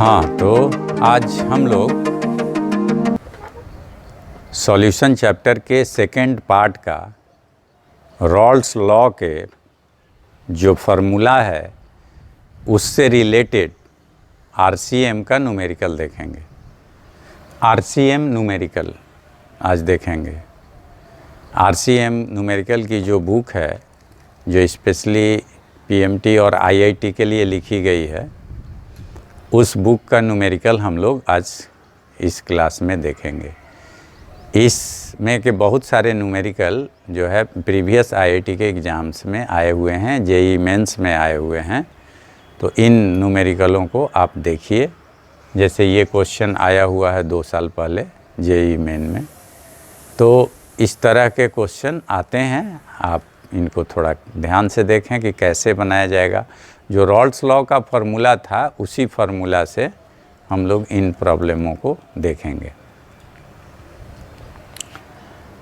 हाँ, तो आज हम लोग सॉल्यूशन चैप्टर के सेकंड पार्ट का रॉल्स लॉ के जो फार्मूला है उससे रिलेटेड आरसीएम का न्यूमेरिकल देखेंगे। आरसीएम न्यूमेरिकल आज देखेंगे। आरसीएम न्यूमेरिकल की जो बुक है, जो स्पेशली पीएमटी और आईआईटी के लिए लिखी गई है, उस बुक का न्यूमेरिकल हम लोग आज इस क्लास में देखेंगे। इसमें के बहुत सारे न्यूमेरिकल जो है प्रीवियस आईआईटी के एग्ज़ाम्स में आए हुए हैं, जेईई मेंस में आए हुए हैं। तो इन न्यूमेरिकलों को आप देखिए। जैसे ये क्वेश्चन आया हुआ है 2 साल पहले जेईई मेन में, तो इस तरह के क्वेश्चन आते हैं। आप इनको थोड़ा ध्यान से देखें कि कैसे बनाया जाएगा। जो रॉल्स लॉ का फार्मूला था, उसी फार्मूला से हम लोग इन प्रॉब्लमों को देखेंगे।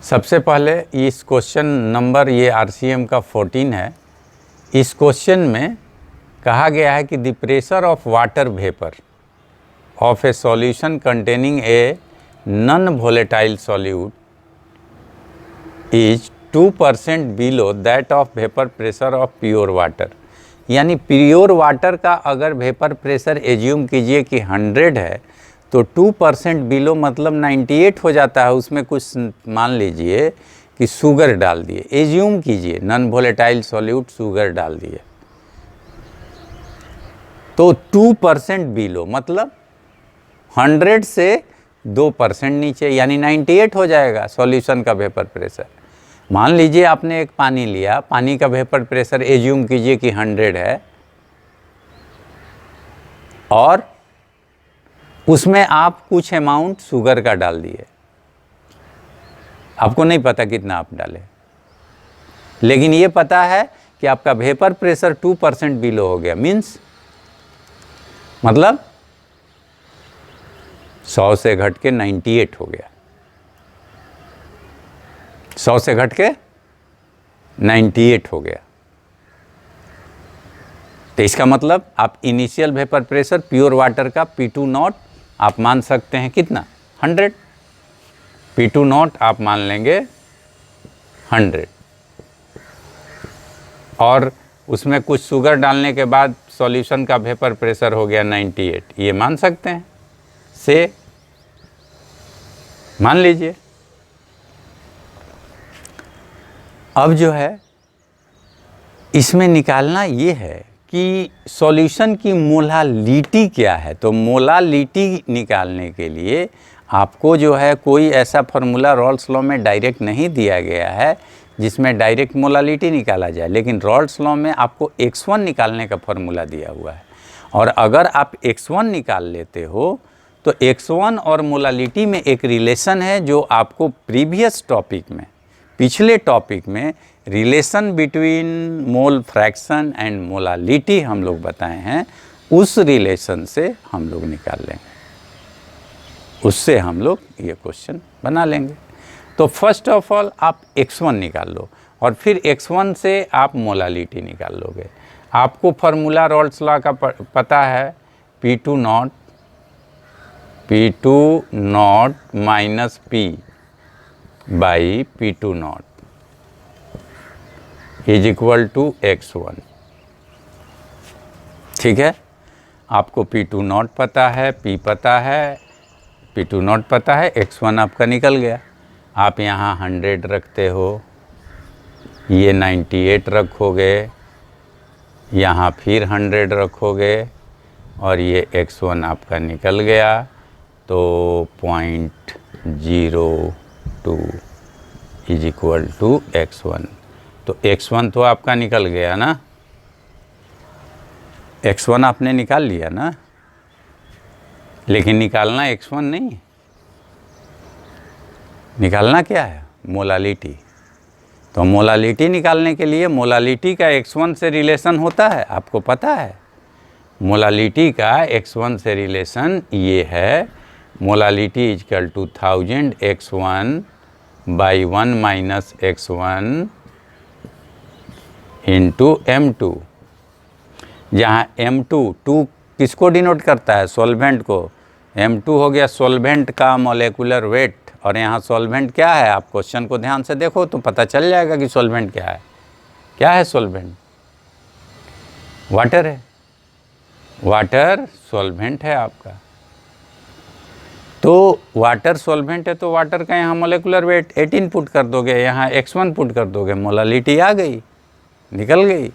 सबसे पहले इस क्वेश्चन नंबर, ये आरसीएम का 14 है। इस क्वेश्चन में कहा गया है कि the pressure of water vapour of A solution containing a non volatile solute is 2% below that of vapour pressure of pure water. यानी प्योर वाटर का अगर वेपर प्रेशर एज्यूम कीजिए कि 100 है, तो 2% बिलो मतलब 98 हो जाता है। उसमें कुछ मान लीजिए कि शुगर डाल दिए, एज्यूम कीजिए नॉन वोलेटाइल सॉल्यूट शुगर डाल दिए, तो 2% बिलो मतलब 100 से 2% नीचे, यानी 98 हो जाएगा सॉल्यूशन का वेपर प्रेशर। मान लीजिए आपने एक पानी लिया, पानी का वेपर प्रेशर एज्यूम कीजिए कि 100 है, और उसमें आप कुछ अमाउंट शुगर का डाल दिए। आपको नहीं पता कितना आप डाले, लेकिन ये पता है कि आपका वेपर प्रेशर 2% बिलो हो गया। मीन्स मतलब 100 से घट के 98 हो गया। 100 से घट के 98 हो गया। तो इसका मतलब आप initial vapour pressure pure water का P2 नॉट आप मान सकते हैं कितना, 100। P2 नॉट आप मान लेंगे 100, और उसमें कुछ शुगर डालने के बाद सॉल्यूशन का वेपर प्रेशर हो गया 98। ये मान सकते हैं, से मान लीजिए। अब जो है इसमें निकालना ये है कि सॉल्यूशन की मोलालिटी क्या है। तो मोलालिटी निकालने के लिए आपको जो है कोई ऐसा फार्मूला रॉल्स लॉ में डायरेक्ट नहीं दिया गया है जिसमें डायरेक्ट मोलालिटी निकाला जाए, लेकिन रॉल्स लॉ में आपको x1 निकालने का फार्मूला दिया हुआ है। और अगर आप x1 निकाल लेते हो तो x1 और मोलालिटी में एक रिलेशन है, जो आपको प्रीवियस टॉपिक में, पिछले टॉपिक में relation between mole fraction and molality हम लोग बताए हैं। उस रिलेशन से हम लोग निकाल लेंगे, उससे हम लोग ये क्वेश्चन बना लेंगे। तो फर्स्ट ऑफ ऑल आप x1 निकाल लो, और फिर x1 से आप मोलालिटी निकाल लोगे। आपको फार्मूला रॉल्स लॉ का पता है, P2 nought minus P by P2 nought is equal to x1। ठीक है, आपको P2 नॉट पता है, P पता है, P2 नॉट पता है, x1 आपका निकल गया। आप यहाँ 100 रखते हो, ये 98 रखोगे, यहाँ फिर 100 रखोगे, और ये x1 आपका निकल गया। तो 0.02 इज इक्वल टू x1। तो x1 तो आपका निकल गया ना, x1 आपने निकाल लिया ना, लेकिन निकालना x1 नहीं, निकालना क्या है, मोलालिटी। तो मोलालिटी निकालने के लिए मोलालिटी का x1 से रिलेशन होता है, आपको पता है। मोलालिटी का x1 से रिलेशन ये है, molality is equal to 1000 x1 by 1 minus x1 into M2, जहाँ M2 2 किसको डिनोट करता है? सॉल्वेंट को। M2 हो गया सॉल्वेंट का मॉलिक्यूलर वेट, और यहाँ सॉल्वेंट क्या है? आप क्वेश्चन को ध्यान से देखो तो पता चल जाएगा कि सॉल्वेंट क्या है। क्या है सॉल्वेंट? वाटर है। वाटर सॉल्वेंट है आपका। तो वाटर सॉल्वेंट है तो वाटर का यहाँ मॉलिक्यूलर वेट 18 पुट कर दोगे, यहाँ x1 पुट कर दोगे, मोलालिटी आ गई, निकल गई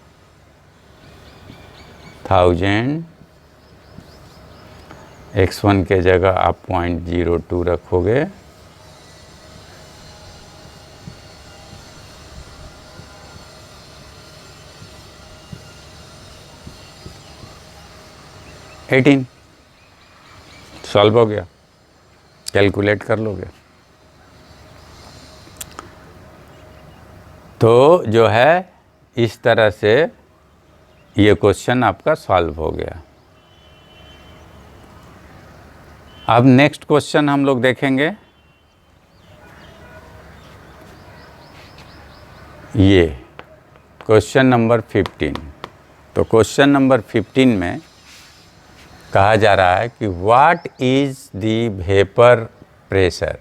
1000। x1 के जगह आप 0.02 रखोगे, एटीन सॉल्व हो गया, कैलकुलेट कर लोगे। तो जो है इस तरह से ये क्वेश्चन आपका सॉल्व हो गया। अब नेक्स्ट क्वेश्चन हम लोग देखेंगे, ये क्वेश्चन नंबर 15। तो क्वेश्चन नंबर 15 में कहा जा रहा है कि what is the vapour pressure,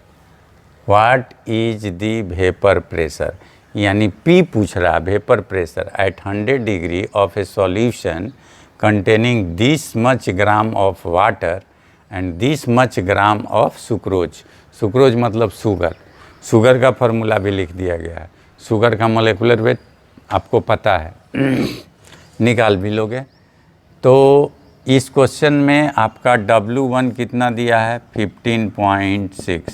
what is the vapour pressure, यानी P पूछ रहा है vapour pressure at 100 degree of A solution containing this much gram of water and this much gram of sucrose. Sucrose मतलब sugar, sugar का formula भी लिख दिया गया है। शुगर का मॉलिक्यूलर वेट आपको पता है, निकाल भी लोगे। तो इस क्वेश्चन में आपका W1 कितना दिया है? 15.6,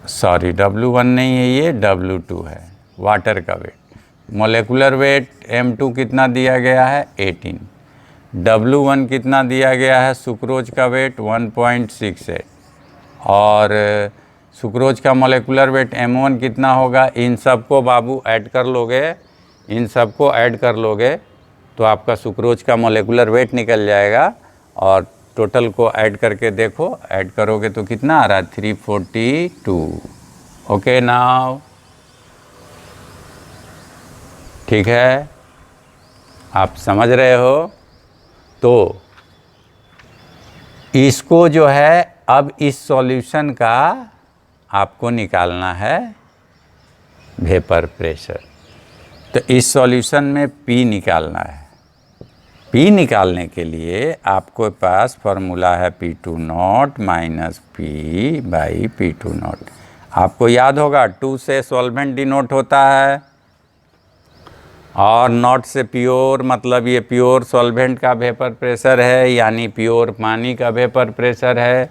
सॉरी W1 नहीं है, ये W2 है, वाटर का वेट। मॉलिक्यूलर वेट M2 कितना दिया गया है? 18। W1 कितना दिया गया है? सुक्रोज का वेट 1.68, और सुक्रोज का मॉलिक्यूलर वेट M1 कितना होगा? इन सबको बाबू ऐड कर लोगे, इन सबको ऐड कर लोगे तो आपका सुक्रोज का मॉलिक्यूलर वेट निकल जाएगा, और टोटल को ऐड करके देखो, ऐड करोगे तो कितना आ रहा है? 342। ओके नाउ, ठीक है, आप समझ रहे हो? तो इसको जो है अब इस सॉल्यूशन का आपको निकालना है वेपर प्रेशर। तो इस सॉल्यूशन में P निकालना है। P निकालने के लिए आपके पास फॉर्मूला है P2 nought minus P by P2 not. आपको याद होगा 2 से सॉल्वेंट डिनोट होता है, और नॉट से प्योर, मतलब ये प्योर सॉल्वेंट का वेपर प्रेशर है, यानी प्योर पानी का वेपर प्रेशर है,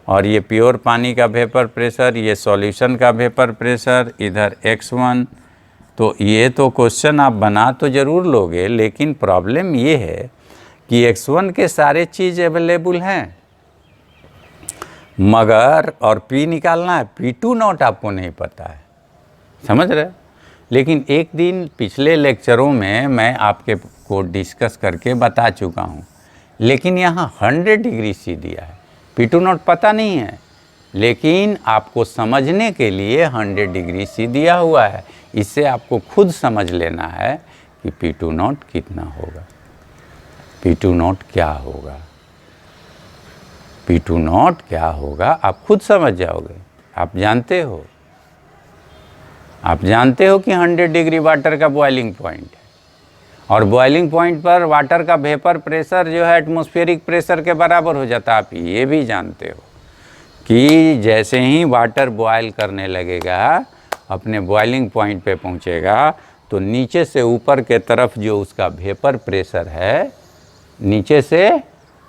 और ये प्योर पानी का वेपर प्रेशर, ये सॉल्यूशन का वेपर प्रेशर, इधर x1। तो ये तो क्वेश्चन आप बना तो ज़रूर लोगे, लेकिन प्रॉब्लम ये है कि x1 के सारे चीज़ अवेलेबल हैं, मगर और P निकालना है, P2 नॉट आपको नहीं पता है, समझ रहे? लेकिन एक दिन पिछले लेक्चरों में मैं आपके को डिस्कस करके बता चुका हूँ, लेकिन यहाँ 100 डिग्री C दिया है, P2 नॉट पता नहीं है, लेकिन आपको समझने के लिए 100 डिग्री C दिया हुआ है। इससे आपको खुद समझ लेना है कि P2 नॉट कितना होगा, P2 नॉट क्या होगा, P2 नॉट क्या होगा, आप खुद समझ जाओगे। आप जानते हो, आप जानते हो कि 100 डिग्री वाटर का बॉइलिंग पॉइंट है, और बॉइलिंग पॉइंट पर वाटर का वेपर प्रेशर जो है एटमॉस्फेरिक प्रेशर के बराबर हो जाता है। आप ये भी जानते हो कि जैसे ही वाटर बॉयल करने लगेगा, अपने बॉइलिंग पॉइंट पे पहुंचेगा, तो नीचे से ऊपर के तरफ जो उसका वेपर प्रेशर है, नीचे से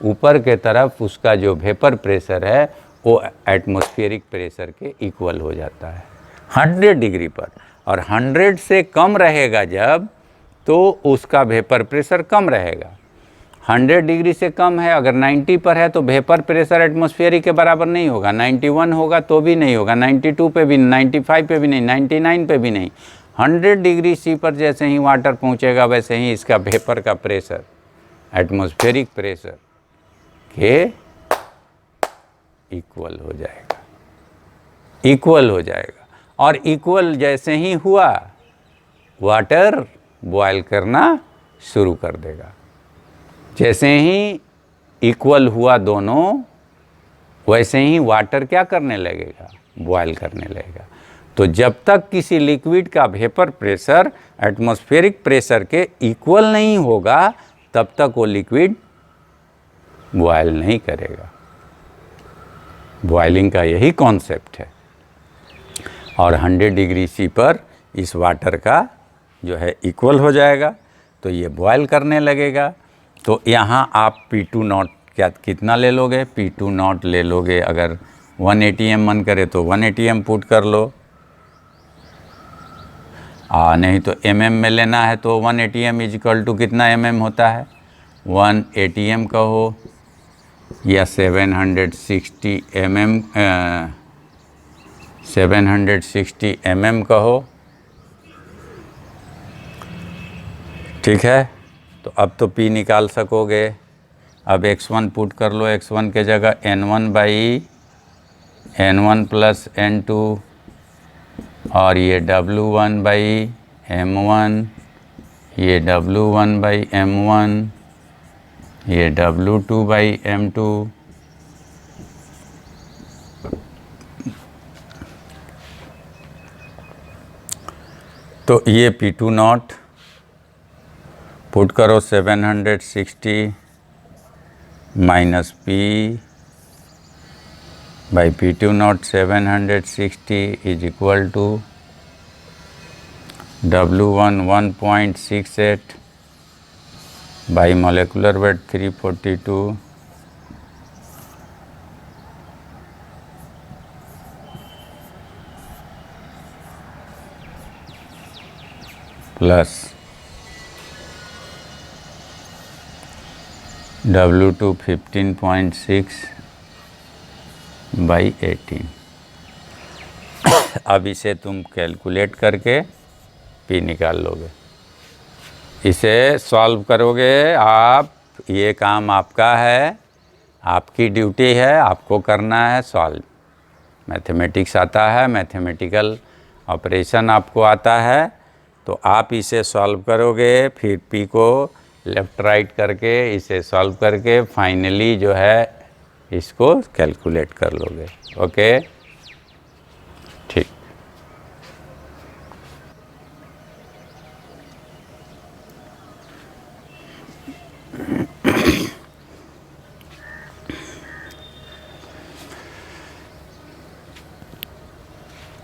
ऊपर के तरफ उसका जो वेपर प्रेशर है वो एटमॉस्फेरिक प्रेशर के इक्वल हो जाता है 100 डिग्री पर। और 100 से कम रहेगा जब, तो उसका वेपर प्रेशर कम रहेगा। 100 डिग्री से कम है, अगर 90 पर है तो वेपर प्रेशर एटमॉस्फेरिक के बराबर नहीं होगा, 91 होगा तो भी नहीं होगा, 92 पे भी, 95 पे भी नहीं, 99 पे भी नहीं। 100 डिग्री C पर जैसे ही वाटर पहुंचेगा, वैसे ही इसका वेपर का प्रेशर एटमॉस्फेरिक प्रेशर के इक्वल हो जाएगा, इक्वल हो जाएगा। और इक्वल जैसे ही हुआ, वाटर बॉयल करना शुरू कर देगा। जैसे ही इक्वल हुआ दोनों, वैसे ही वाटर क्या करने लगेगा, बॉयल करने लगेगा। तो जब तक किसी लिक्विड का वेपर प्रेशर एटमॉस्फेरिक प्रेशर के इक्वल नहीं होगा, तब तक वो लिक्विड बॉयल नहीं करेगा। बॉयलिंग का यही कॉन्सेप्ट है। और 100 डिग्री सी पर इस वाटर का जो है इक्वल हो जाएगा, तो ये बॉयल करने लगेगा। तो यहाँ आप P2 क्या कितना ले लोगे, P2 ले लोगे। अगर 180 m मन करे तो 180 m पुट कर लो, नहीं तो mm में लेना है तो 180 m इजिकल टू कितना mm होता है, 180 m कहो या 760 mm कहो। ठीक है, तो अब तो P निकाल सकोगे। अब x1 पुट कर लो, x1 के जगह n1 प्लस n2, और ये W1/m1, ये W1/m1, ये W2/m2। तो ये P2 पुट करो, 760 minus P by P2 760 is equal to W1 1.68 by molecular weight 342 plus W2 15.6 by 18। अब इसे तुम कैलकुलेट करके P निकाल लोगे। इसे सॉल्व करोगे आप, ये काम आपका है, आपकी ड्यूटी है, आपको करना है सॉल्व। मैथमेटिक्स आता है, मैथमेटिकल ऑपरेशन आपको आता है, तो आप इसे सॉल्व करोगे। फिर P को लेफ़्ट राइट करके इसे सॉल्व करके फाइनली जो है इसको कैलकुलेट कर लोगे। ओके, ठीक।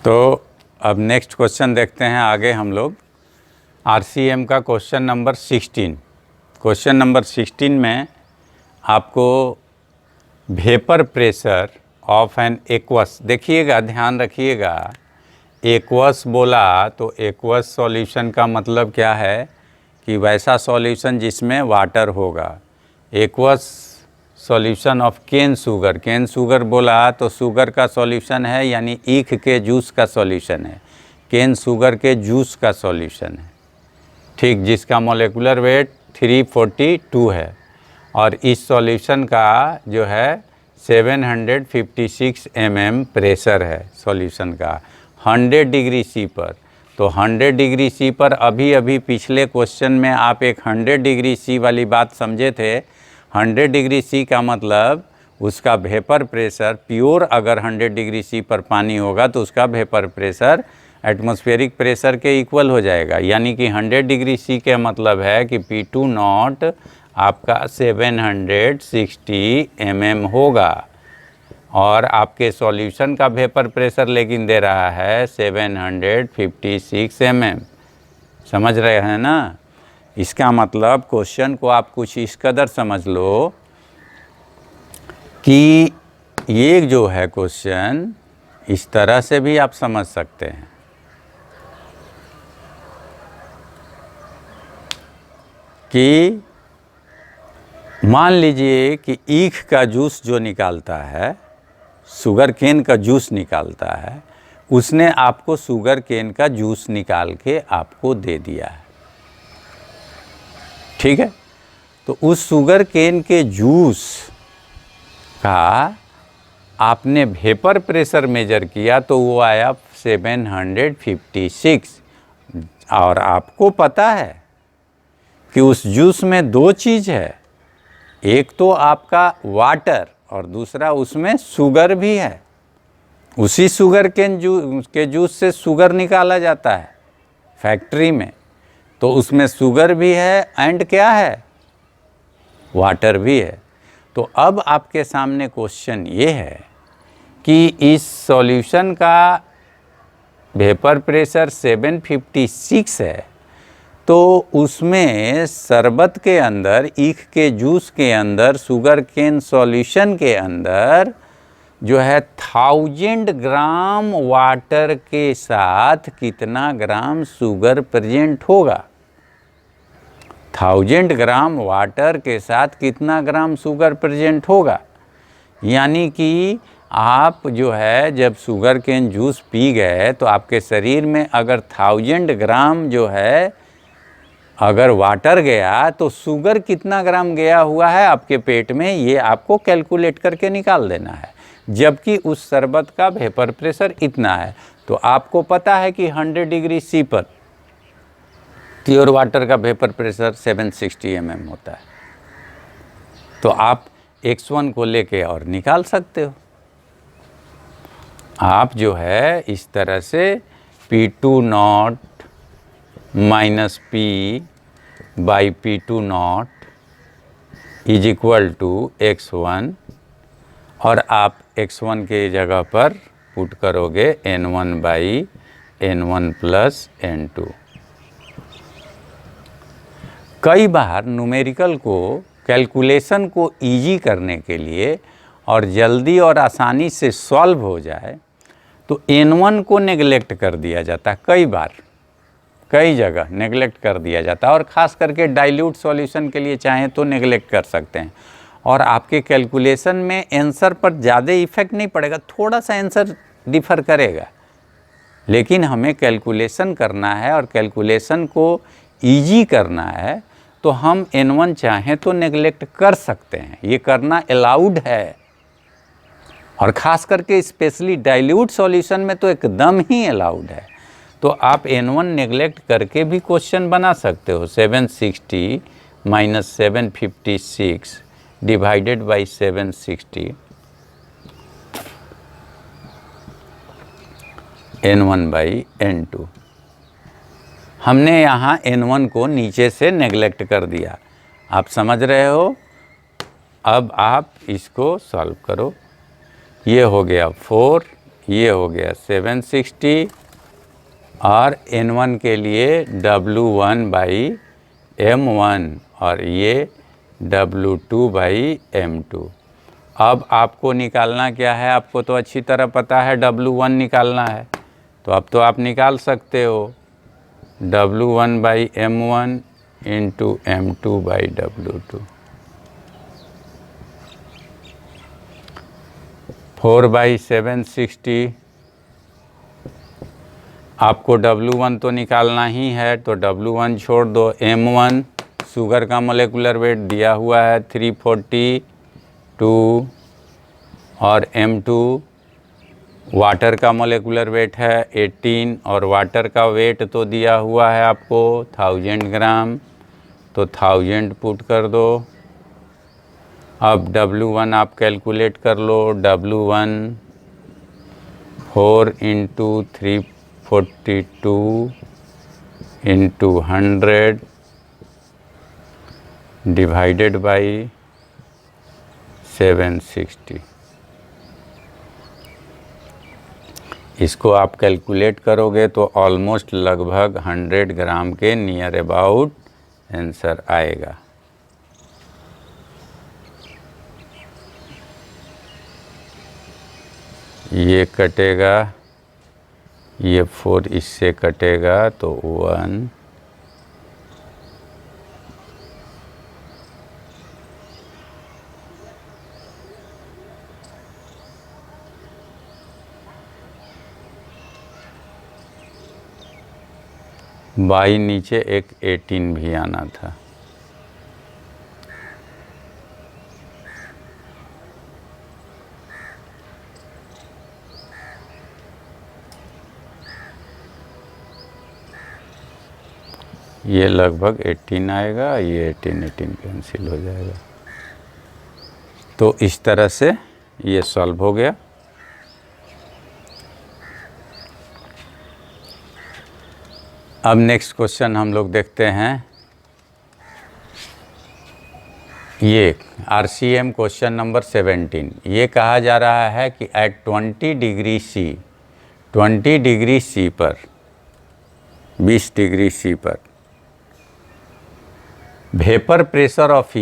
तो अब नेक्स्ट क्वेश्चन देखते हैं आगे हम लोग। RCM का क्वेश्चन नंबर 16। क्वेश्चन नंबर 16 में आपको vapour pressure of an aqueous, देखिएगा, ध्यान रखिएगा, एक्वस बोला तो एक्वस सॉल्यूशन का मतलब क्या है कि वैसा सॉल्यूशन जिसमें वाटर होगा। Aqueous solution of cane sugar, cane sugar बोला तो शुगर का सॉल्यूशन है, यानी ईख के जूस का सॉल्यूशन है, केन शुगर के जूस का सॉल्यूशन है, ठीक, जिसका मोलिकुलर वेट 342 है। और इस सॉल्यूशन का जो है 756 mm प्रेशर है सॉल्यूशन का 100 डिग्री सी पर। तो 100 डिग्री सी पर अभी पिछले क्वेश्चन में आप एक 100 डिग्री सी वाली बात समझे थे। 100 डिग्री सी का मतलब उसका वेपर प्रेशर, प्योर अगर 100 डिग्री सी पर पानी होगा तो उसका वेपर प्रेशर एटमॉस्फेरिक प्रेशर के इक्वल हो जाएगा। यानी कि 100 डिग्री सी के मतलब है कि P2 आपका 760 mm होगा, और आपके सॉल्यूशन का वेपर प्रेशर लेकिन दे रहा है 756 mm। समझ रहे हैं ना? इसका मतलब क्वेश्चन को आप कुछ इस कदर समझ लो कि ये जो है क्वेश्चन, इस तरह से भी आप समझ सकते हैं कि मान लीजिए कि ईख का जूस जो निकालता है, शुगर केन का जूस निकालता है, उसने आपको शुगर केन का जूस निकाल के आपको दे दिया है, ठीक है। तो उस शुगर केन के जूस का आपने वेपर प्रेशर मेजर किया तो वो आया 756। और आपको पता है कि उस जूस में दो चीज़ है, एक तो आपका वाटर और दूसरा उसमें शुगर भी है। उसी शुगर के जूस से शुगर निकाला जाता है फैक्ट्री में, तो उसमें शुगर भी है एंड क्या है, वाटर भी है। तो अब आपके सामने क्वेश्चन ये है कि इस सॉल्यूशन का वेपर प्रेशर 756 है, तो उसमें शरबत के अंदर, ईख के जूस के अंदर, शुगर केन सॉल्यूशन के अंदर जो है 1000 ग्राम वाटर के साथ कितना ग्राम शुगर प्रेजेंट होगा। 1000 ग्राम वाटर के साथ कितना ग्राम शुगर प्रेजेंट होगा। यानी कि आप जो है जब शुगर केन जूस पी गए तो आपके शरीर में अगर 1000 ग्राम जो है अगर वाटर गया तो शुगर कितना ग्राम गया हुआ है आपके पेट में, ये आपको कैलकुलेट करके निकाल देना है। जबकि उस शरबत का वेपर प्रेशर इतना है, तो आपको पता है कि 100 डिग्री सी पर प्योर वाटर का वेपर प्रेशर 760 mm होता है। तो आप x1 को लेके और निकाल सकते हो। आप जो है इस तरह से P2 nought minus P by P2 nought is equal to x1, और आप x1 के जगह पर पुट करोगे N1 by N1 plus N2। कई बार न्यूमेरिकल को, कैलकुलेशन को इजी करने के लिए और जल्दी और आसानी से सॉल्व हो जाए तो N1 को नेगलेक्ट कर दिया जाता है। कई बार, कई जगह नेगलेक्ट कर दिया जाता है, और ख़ास करके डाइल्यूट सॉल्यूशन के लिए चाहें तो नेगलेक्ट कर सकते हैं, और आपके कैलकुलेशन में आंसर पर ज़्यादा इफेक्ट नहीं पड़ेगा, थोड़ा सा आंसर डिफ़र करेगा, लेकिन हमें कैलकुलेशन करना है और कैलकुलेशन को इजी करना है, तो हम N1 चाहें तो नेगलेक्ट कर सकते हैं। ये करना अलाउड है, और ख़ास करके स्पेशली डाइल्यूट सॉल्यूशन में तो एकदम ही अलाउड है। तो आप N1 नेगलेक्ट करके भी क्वेश्चन बना सकते हो। 760 minus 756 divided by 760 N1 by N2। हमने यहाँ N1 को नीचे से नेगलेक्ट कर दिया, आप समझ रहे हो। अब आप इसको सॉल्व करो। ये हो गया 4, ये हो गया 760, और N1 के लिए W1 बाई M1 और ये W2 बाई M2। अब आपको निकालना क्या है, आपको तो अच्छी तरह पता है W1 निकालना है, तो अब तो आप निकाल सकते हो W1 by M1 into M2 by W2। 4 by 760, आपको W1 तो निकालना ही है, तो W1 छोड़ दो। M1 शुगर का मोलेकुलर वेट दिया हुआ है 342, और M2 वाटर का मोलेकुलर वेट है 18, और वाटर का वेट तो दिया हुआ है आपको 1000 ग्राम, तो 1000 पुट कर दो। अब W1 आप कैलकुलेट कर लो। W1 4 into 342 into 100 divided by 760। इसको आप कैलकुलेट करोगे तो ऑलमोस्ट लगभग 100 ग्राम के नियर अबाउट आंसर आएगा। ये कटेगा, ये 4 इससे कटेगा तो 1, बाई नीचे एक 18 भी आना था। ये लगभग 18 आएगा, ये 18 कैंसिल हो जाएगा। तो इस तरह से ये सॉल्व हो गया। अब नेक्स्ट क्वेश्चन हम लोग देखते हैं। ये RCM क्वेश्चन नंबर 17। ये कहा जा रहा है कि एट 20 डिग्री सी पर 20 डिग्री सी पर वेपर प्रेशर ऑफ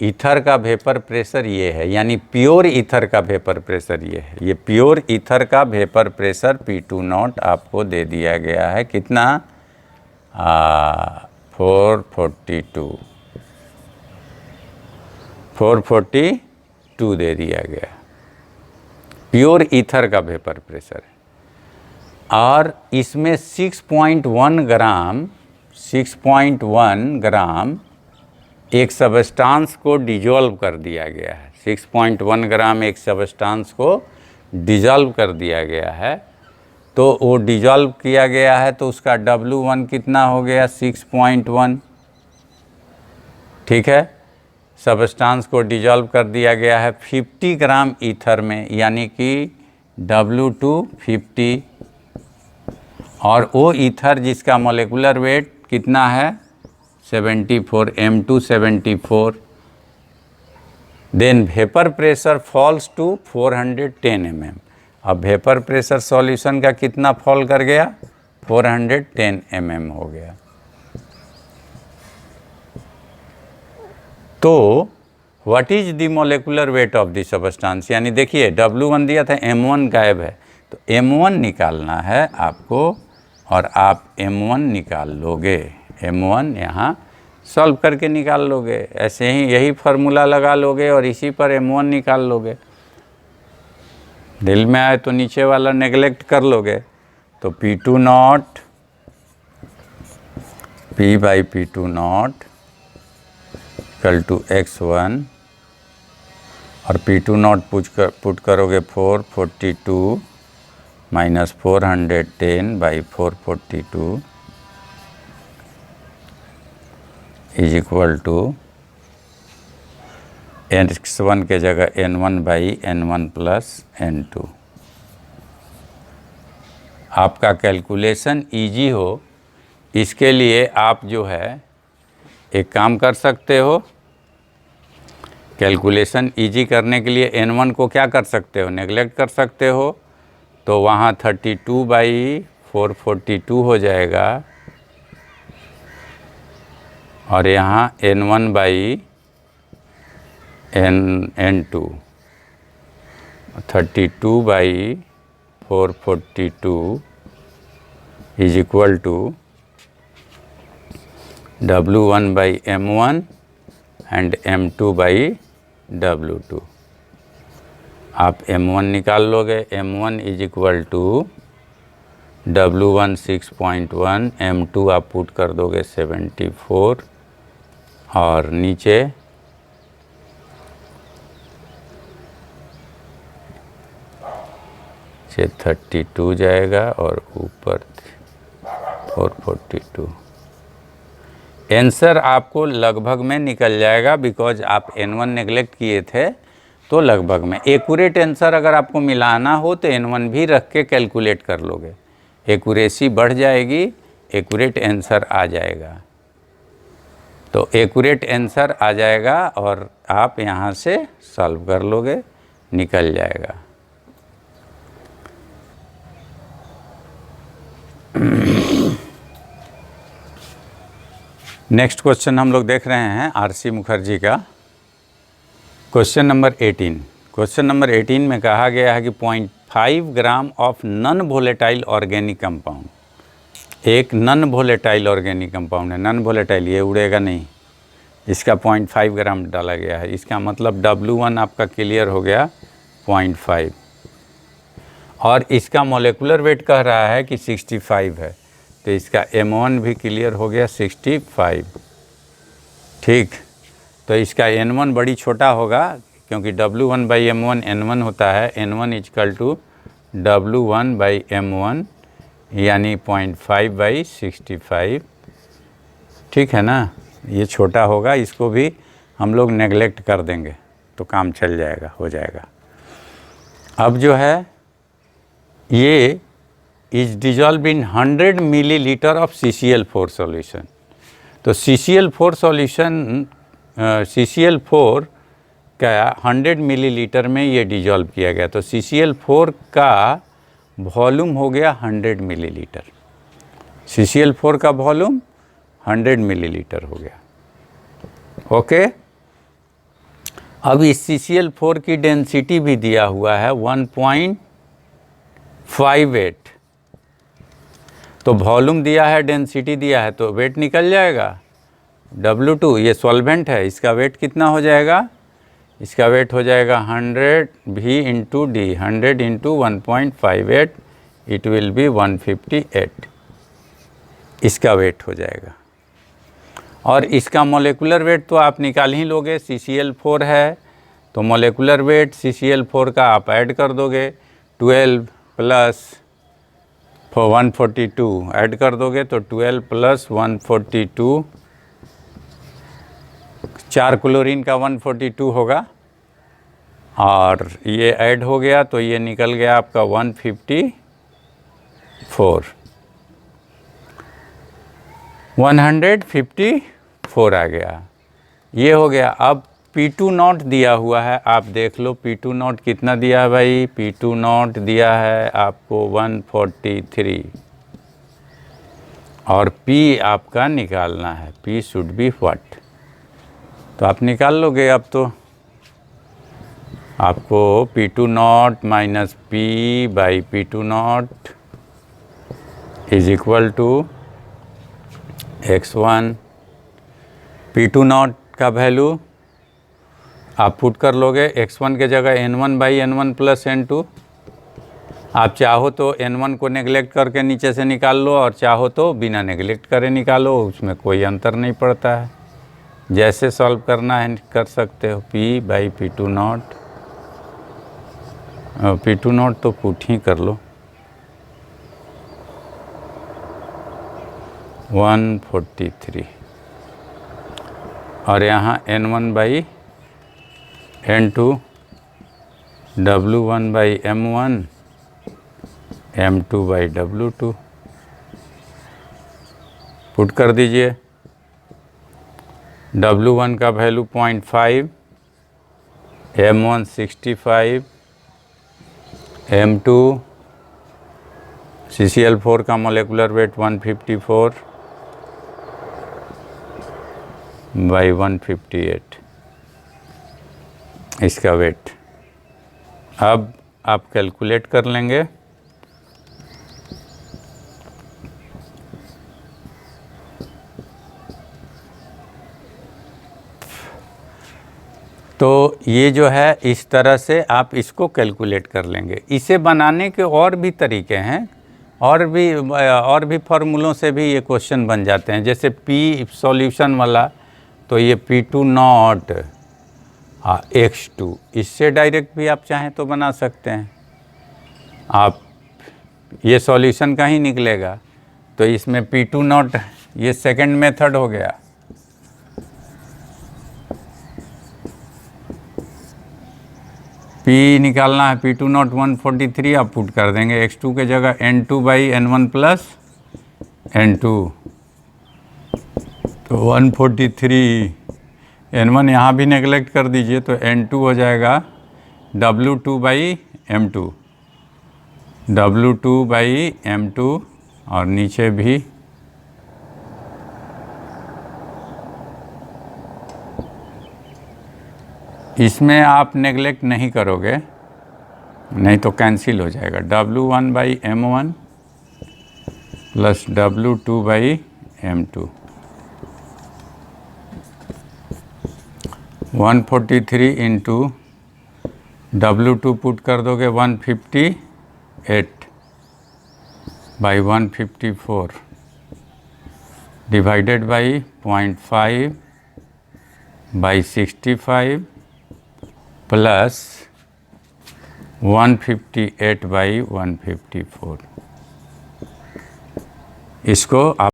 ईथर का वेपर प्रेशर ये है, यानी प्योर ईथर का वेपर प्रेशर ये है। ये प्योर ईथर का वेपर प्रेशर P2 नॉट आपको दे दिया गया है। कितना? 442 दे दिया गया। प्योर ईथर का वेपर प्रेशर है और इसमें 6.1 ग्राम एक सबस्टांस को डिजॉल्व कर दिया गया है। 6.1 ग्राम एक सबस्टांस को डिजॉल्व कर दिया गया है। तो वो डिजॉल्व किया गया है तो उसका W1 कितना हो गया? 6.1। ठीक है, सबस्टांस को डिजॉल्व कर दिया गया है 50 ग्राम ईथर में, यानी कि W2 50। और वो ईथर जिसका मोलेकुलर वेट कितना है? 74, M2 74। Then vapour pressure falls to 410 mm। अब वेपर प्रेशर सॉल्यूशन का कितना फॉल कर गया? 410 mm हो गया। तो what is the molecular weight of the substance? यानी देखिए W1 दिया था, M1 गायब है, तो M1 निकालना है आपको और आप M1 निकाल लोगे। M1 यहाँ सॉल्व करके निकाल लोगे, ऐसे ही यही फार्मूला लगा लोगे और इसी पर M1 निकाल लोगे। दिल में आए तो नीचे वाला नेगलेक्ट कर लोगे। तो P2 not P/P2 not equal to x1 और P2 नॉट पुट करोगे 442 minus 410/442 is equal to x1 के जगह N1/N1 प्लस N2। आपका कैलकुलेशन इजी हो इसके लिए आप जो है एक काम कर सकते हो। कैलकुलेशन इजी करने के लिए N1 को क्या कर सकते हो? नेगलेक्ट कर सकते हो। तो वहाँ 32/442 हो जाएगा और यहाँ N1/N2 32/442 is equal to W1/M1 and M2/W2। आप M1 निकाल लोगे। M1 is equal to W1 6.1, M2 आप पुट कर दोगे 74 और नीचे से 32 जाएगा और ऊपर 442। आंसर आपको लगभग में निकल जाएगा, बिकॉज आप N1 नेगलेक्ट किए थे तो लगभग में। एक्यूरेट आंसर अगर आपको मिलाना हो तो N1 भी रख के कैलकुलेट कर लोगे, एक्यूरेसी बढ़ जाएगी, एक्यूरेट आंसर आ जाएगा। तो एक्यूरेट आंसर आ जाएगा और आप यहाँ से सॉल्व कर लोगे, निकल जाएगा। नेक्स्ट क्वेश्चन हम लोग देख रहे हैं RC मुखर्जी का क्वेश्चन नंबर 18। क्वेश्चन नंबर 18 में कहा गया है कि 0.5 gram of non volatile organic compound, एक नॉन वोलेटाइल ऑर्गेनिक कंपाउंड है। नॉन वोलेटाइल ये उड़ेगा नहीं, इसका 0.5 ग्राम डाला गया है। इसका मतलब W1 आपका क्लियर हो गया 0.5 और इसका मोलेकुलर वेट कह रहा है कि 65 है, तो इसका M1 भी क्लियर हो गया 65। ठीक, तो इसका N1 बड़ी छोटा होगा क्योंकि W1/M1 N1 होता है। N1 इक्वल टू W1/M1 यानी 0.5/65। ठीक है ना, ये छोटा होगा, इसको भी हम लोग नेगलेक्ट कर देंगे। तो काम चल जाएगा, हो जाएगा। अब जो है ये is dissolve in 100 millilitre of CCl4 solution. तो CCl4 सॉल्यूशन CCl4 का 100 मिलीलीटर में ये डिजॉल्व किया गया, तो CCl4 का वॉल्यूम हो गया 100 मिलीलीटर। CCl4 का वॉल्यूम 100 मिलीलीटर हो गया। ओके, अब इस CCl4 की डेंसिटी भी दिया हुआ है 1.58। तो वॉल्यूम दिया है, डेंसिटी दिया है, तो वेट निकल जाएगा W2। ये सॉल्वेंट है, इसका वेट कितना हो जाएगा? इसका वेट हो जाएगा 100 V into D, 100 into 1.58, it will be 158। इसका वेट हो जाएगा। और इसका मोलेकुलर वेट तो आप निकाल ही लोगे, CCl4 है तो मोलेकुलर वेट CCl4 का आप ऐड कर दोगे, 12 प्लस 142 ऐड कर दोगे तो 12 प्लस 142, 4 क्लोरीन का 142 होगा, और ये ऐड हो गया तो ये निकल गया आपका 154 आ गया। ये हो गया। अब P2 नॉट दिया हुआ है, आप देख लो P2 नॉट कितना दिया है भाई। P2 नॉट दिया है आपको 143, और P आपका निकालना है, P शुड बी व्हाट, तो आप निकाल लोगे। अब तो आपको P2 nought minus P by P2 nought is equal to x1। P2 nought का वैल्यू आप पुट कर लोगे, x1 के जगह n1 by n1 plus n2। आप चाहो तो n1 को नेगलेक्ट करके नीचे से निकाल लो, और चाहो तो बिना नेगलेक्ट करे निकालो, उसमें कोई अंतर नहीं पड़ता है। जैसे सॉल्व करना है कर सकते हो। P by P2 not, P2 not तो पुट ही कर लो, 143, और यहाँ n1 by n2, W1 by M1, M2 by W2 put कर दीजिए। W1 का वैल्यू 0.5, M1 65, M2 CCl4 का मोलेकुलर वेट 154 बाई 158, इसका वेट। अब आप कैलकुलेट कर लेंगे। तो ये जो है इस तरह से आप इसको कैलकुलेट कर लेंगे। इसे बनाने के और भी तरीके हैं, और भी फार्मूलों से भी ये क्वेश्चन बन जाते हैं। जैसे P सॉल्यूशन वाला, तो ये P2 नॉट x2, इससे डायरेक्ट भी आप चाहें तो बना सकते हैं। आप ये सॉल्यूशन का ही निकलेगा, तो इसमें P2 नॉट, ये सेकंड मेथड हो गया। P निकालना है, P2 नॉट 143 आप पुट कर देंगे, x2 के जगह n2 by n1 plus n2, तो 143, n1 यहाँ भी नेगलेक्ट कर दीजिए, तो n2 हो जाएगा W2 by M2, W2 by M2, और नीचे भी इसमें आप नेगलेक्ट नहीं करोगे, नहीं तो कैंसिल हो जाएगा। W1 by M1 plus W2 by M2, 143 into W2 put कर दोगे 158 by 154 divided by 0.5 by 65 plus 158 by 154। इसको आप